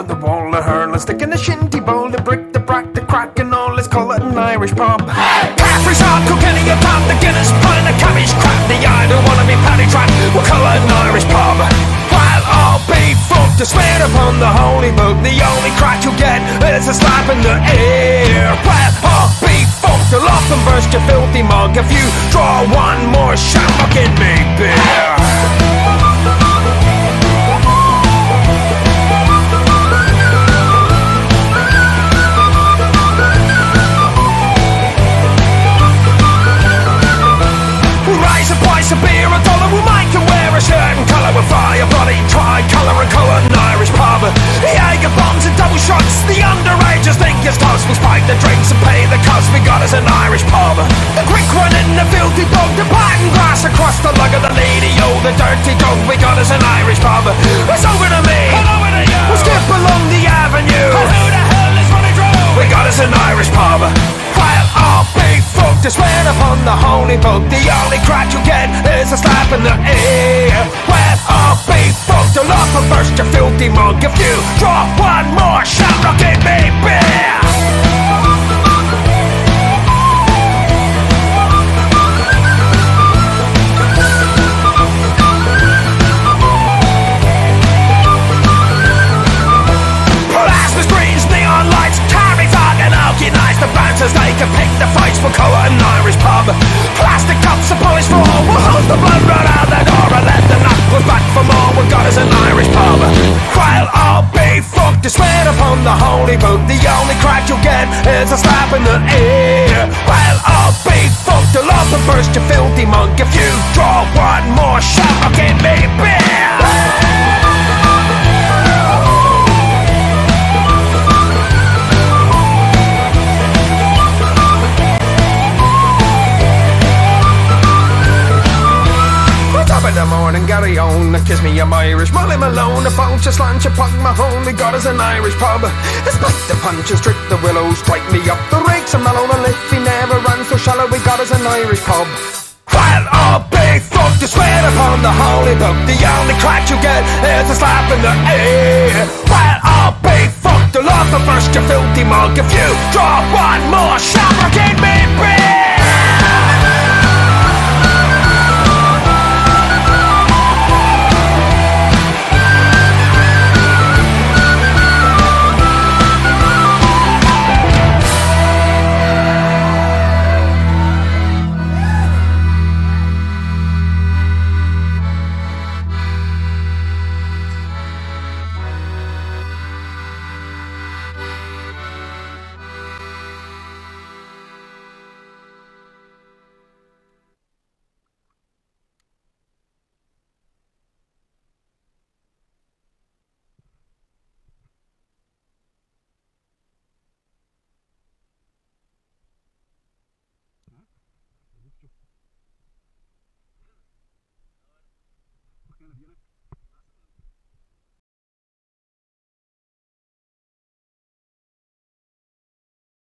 with the wall, the hurl, the stick and the shinty bowl, the brick, the brack, the crack and all. Let's call it an Irish pub. Caffrey's hard, Kilkenny, a pub, the Guinness, pint, the cabbage, crap, the I don't wanna be paddy track. We'll call it an Irish pub. While I'll be fucked to swear upon the holy book, the only crack you'll get is a slap in the air. While I'll be fucked, you'll often burst your filthy mug if you draw one more shamrock in me beer. A beer, $1, we'll make you wear a shirt and colour with fire, bloody tricolour and colour an Irish pub. The Jager bombs and double shots, the underagers think it's toast. We'll spike the drinks and pay the cost, we got us an Irish pub. The quick one in the filthy dog, the pattern grass across the lug of the lady, oh the dirty dog, we got us an Irish pub. It's over to me, and over to you. We'll skip along the avenue, and who the hell is running through? We got us an Irish pub. While I'll be fucked, I swear upon the holy book, the only crack you get is a slap in the air. Well, I'll be fucked, I'll offer burst your filthy mug if you draw one more shamrock in me beer. Plasma screens, neon lights, carry fog and alky nights. The bouncers, they can pick the fights, we'll call it an Irish pub. Plastic cups, a polished floor, we'll hose the blood right out the door and let the knuckles back for more. We got us an Irish pub. While I'll be fucked, I swear upon the holy book, the only crack you'll get is a slap in the air. While I'll be fucked, I'll often burst your filthy mug if you draw one more shamrock in me beer. Top of the morning, Gary on, kiss me, I'm Irish, Molly Malone, a bounce, a slant, a pug, Mahone, we got us an Irish pub. Spike the punches, strip the willows, strike me up the rakes, and mellow the lift, he never ran so shallow, we got us an Irish pub. While I'll be fucked, I swear upon the holy book, the only crack you get is a slap in the air. While I'll be fucked, I'll offer burst your filthy mug if you draw one more shamrock in me beer.